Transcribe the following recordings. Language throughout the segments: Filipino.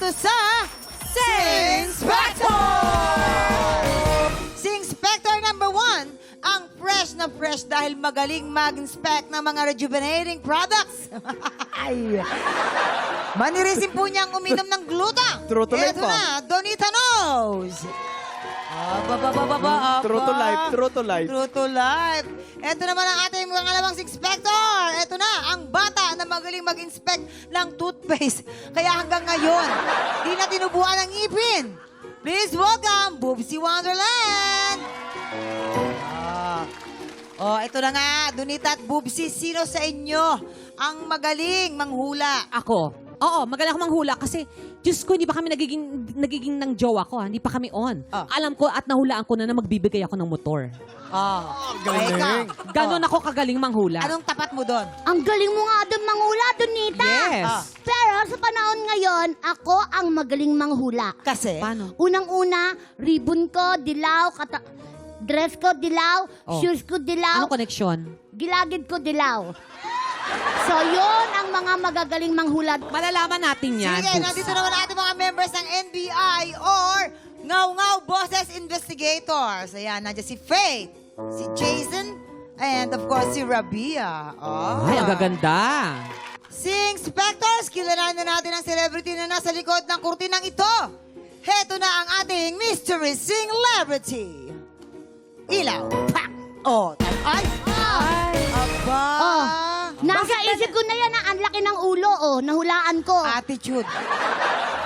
dito sa Sing Spector! Sing Spector number 1, ang fresh dahil magaling mag-inspect ng mga rejuvenating products. Ay. Manirisin po niyang uminom ng gluta. True to life Ito pa. na, Donita Knows. True to life, true to life. True to life. Ito naman ang ating mga alamang inspector. Ito na, ang bata na magaling mag-inspect ng toothpaste. Kaya hanggang ngayon, di na tinubuan ang ngipin. Please welcome, Boobsy Wonderland! Ito na nga, Donita at Boobsy, sino sa inyo ang magaling manghula? Ako. Oo, magaling ako manghula kasi, Diyos ko, hindi pa kami nagiging ng jowa ko, ha? Hindi pa kami on. Alam ko at nahulaan ko na magbibigay ako ng motor. Galing. Ganon ako kagaling manghula. Anong tapat mo doon? Ang galing mo nga doon manghula, Donita. Yes. Pero sa panahon ngayon, ako ang magaling manghula. Kasi? Paano? Unang-una, ribbon ko, dilaw, dress ko, dilaw, Oh. shoes ko, dilaw, Ano connection? gilagid ko, dilaw. So, yun ang mga magagaling manghula. Malalaman natin yan. Sige, nandito naman ang ating mga members ng NBI or Ngaw-Ngaw Bosses Investigators. Ayan, nandiyan si Faith, si Jason, and of course si Rabia. Ay, ang gaganda. Sing Spectors, kilalanin na natin ang celebrity na nasa likod ng kurtinang ito. Heto na ang ating Mystery Celebrity. Ilaw. Pak! Ay! Aba! Nasa isip ko na yan, ang laki ng ulo, nahulaan ko. Attitude.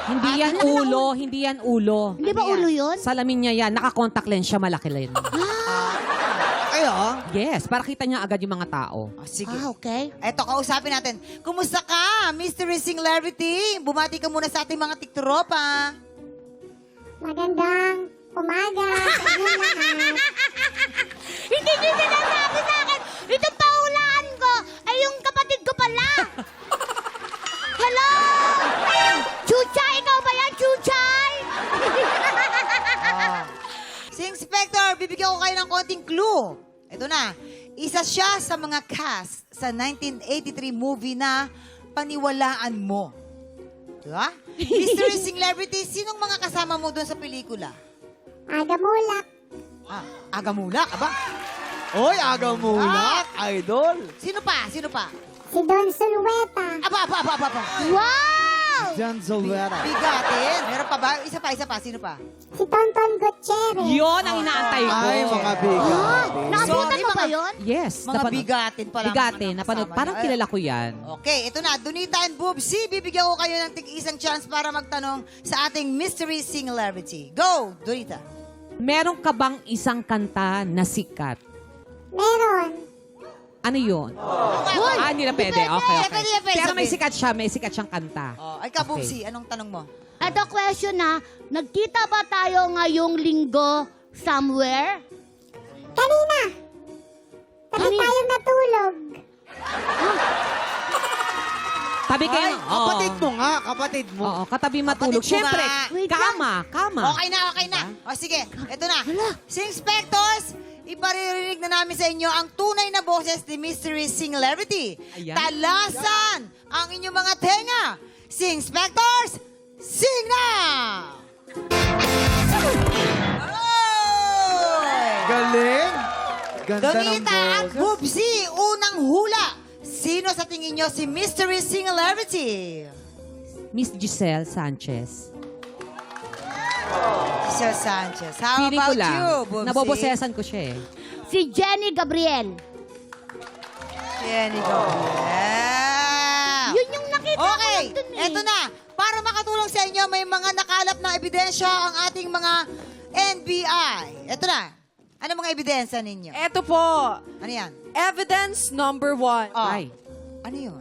Hindi yan ulo, hindi yan ulo. Hindi ba ulo yun? Salamin niya yan, naka-contact lens siya, malaki rin. Ayo. Yes, para kita niya agad yung mga tao. Sige. Okay. Eto, kausapin natin. Kumusta ka, Mystery Celebrity? Bumati ka muna sa ating mga tiktropa. Magandang umaga sa inyo lahat. Hindi nyo sinasabi sa akin, itong pahulaan ko ay yung kapatid ko pala. Hello? Chuchay, ikaw ba yan, Chuchay? Sing Spector, bibigyan ko kayo ng konting clue. Ito na. Isa siya sa mga cast sa 1983 movie na Paniwalaan Mo. Diba? Mystery Celebrity, sinong mga kasama mo doon sa pelikula? Aga mulak. Agamulak, aba? Oy, aga mulak, idol. Sino pa? Sino pa? Si Don Sulueta. Aba. Wow! Jan Zolera. Bigatin. Meron pa ba? Isa pa. Sino pa? Si Tonton Gutierrez. Yun ang inaantay ko. Ay, mga bigat. Nakabutan Sorry, mo ba mga- yun? Yes. Mga bigatin pa lang. Bigatin, ang napanood. kasama Parang niya. kilala ko yan. Okay, ito na. Donita and Boobsy, bibigyan ko kayo ng tig-isang chance para magtanong sa ating Mystery Celebrity. Go, Donita. Meron ka bang isang kanta na sikat? Meron. Ano yun? Hoy! Hindi na pwede. Okay. Pwede. Pero may sikat siya, may sikat siyang kanta. Ay ka, Boobsy, anong tanong mo? Ito question na, nagkita ba tayo ngayong linggo somewhere? Kanina. Tabi Kanina? tayo natulog. Tabi kayo. Ay, kapatid mo nga, kapatid mo. Oo, katabi matulog. Kapatid mo Siyempre, nga. Wait kama. Okay na. O sige, ito na. Sing Spectors, iparirinig na namin sa inyo ang tunay na boses ni Mystery Celebrity. Ayan. Talasan ang inyong mga tenga. Sing Spectors, sing na! Oy! Galing. Ganda ng Donita at boses. Boobsy, unang hula. Sino sa tingin nyo si Mystery Celebrity? Miss Giselle Sanchez. Giselle Sanchez. How Feeling ko about lang. you, Boobsy? Nabobosesan ko siya eh. Si Jenny Gabriel. Jenny Gabriel. Yun yung nakita ko Okay, lang dun eh. eto na. Para makatulong sa inyo, may mga nakalap na ebidensya ang ating mga NBI. Eto na. Ano mga ebidensya ninyo? Eto po, Ano yan? evidence number 1. Oh. Ay. Ano yun?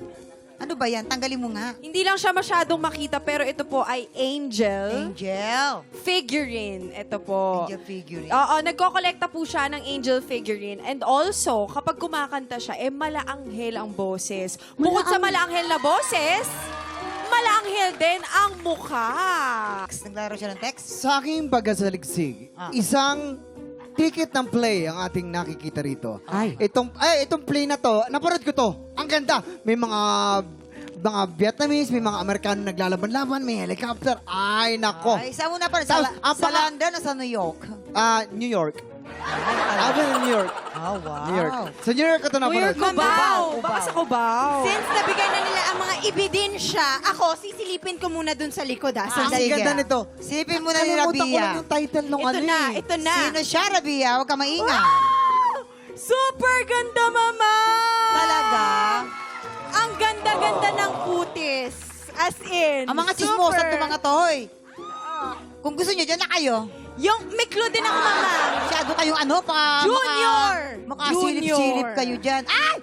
Ano ba yan? Tanggalin mo nga. Hindi lang siya masyadong makita, pero ito po ay angel Angel. figurine. Ito po. Angel figurine. Oo, nagkokolekta po siya ng angel figurine. And also, kapag kumakanta siya, malaanghel ang boses. Bukod sa malaanghel na boses, malaanghel din ang mukha. Naglaro siya ng text? Sa aking pagkasaliksik, isang ticket ng play ang ating nakikita rito. Ay. Itong play na to, napanood ko to. Ang ganda. May mga mga Vietnamese, may mga Amerikano naglalaban-laban, may helicopter. Ay, nako. Ay, saan mo na pa? Tapos, ang Sa paka- London o sa New York? New York. I've been in New York. Oh, wow. New York. Sa New York ito na New York, Cubao. Baka sa Cubao. Since nabigay na nila ang mga ibidensya, ako, sisilipin ko muna dun sa likod, Ang ah. sige. ganda nito. Silipin mo na ni Kalimutan ko Rabia. lang yung title nung Ito ano na, eh. ito na. Sino siya, Rabia? Huwag ka maingay. Super ganda, mama! Talaga? Ang ganda-ganda ng kutis. As in, Ang mga chismosa super. at mga tohoy. Kung gusto nyo, dyan na kayo. Yung miklo din ako, mama. Masyado kayong ano, Junior! Makasilip-silip kayo dyan. Ay!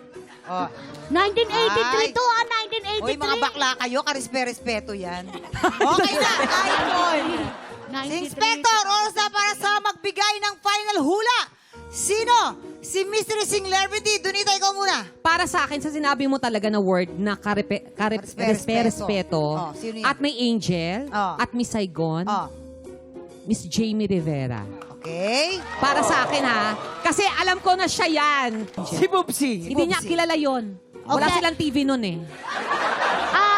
Oh. 1983 Ay. to, 1983. Uy, mga bakla kayo, karespe-respeto yan. Okay na, iPhone. Si Inspector, oras na para sa magbigay ng final hula. Sino? Si Mystery Singularity. Dunita, ikaw muna. Para sa akin, sa sinabi mo talaga na word na respeto. Oh, sino yan? At may Angel, Oh. at Miss Saigon, Oh, Miss Jamie Rivera. okay. Para sa akin ha, kasi alam ko na siya yan. Si Bubsy. Hindi niya kilala yon. Wala Okay. silang TV nun eh.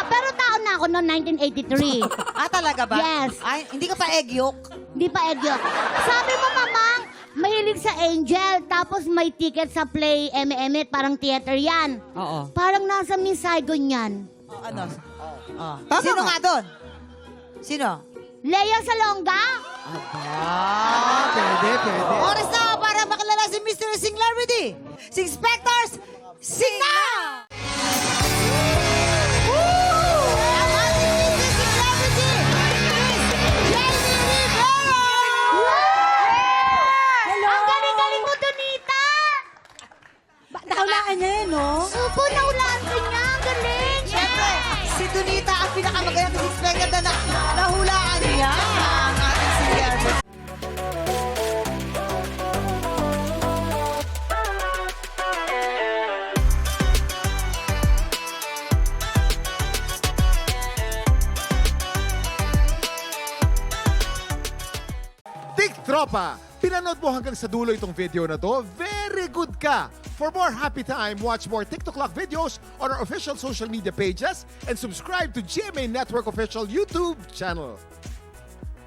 Pero taon na ako noong 1983. Ah, talaga ba? Yes. Ay, hindi ka pa egg yolk? Di pa Edyo. Sabi mo, mamang, mahilig sa Angel, tapos may ticket sa Play Eme-Eme, parang theater yan. Oo. Parang nasa Miss Saigon yan. Oh, ano? Oh. Tama Sino nga. nga doon? Sino? Lea Salonga? Ah, pwede. Oras na para makilala si Mr. Singularity. Si Inspectors, sing na! Woo! Ang ating Mr. Singularity, Miss Jamie Rivera! Hello? Ang galing-galing mo, Donita! Nahulaan niya yun, no? Supo na ulaan ka niya. Ang galing! Siyempre, si Donita ang pinakamagaling si Inspector na nahulaan niya ang ating Singularity. Tik Tropa! Pinanood mo hanggang sa dulo itong video na to? Very good ka! For more happy time, watch more TikTok Clock videos on our official social media pages and subscribe to GMA Network official YouTube channel.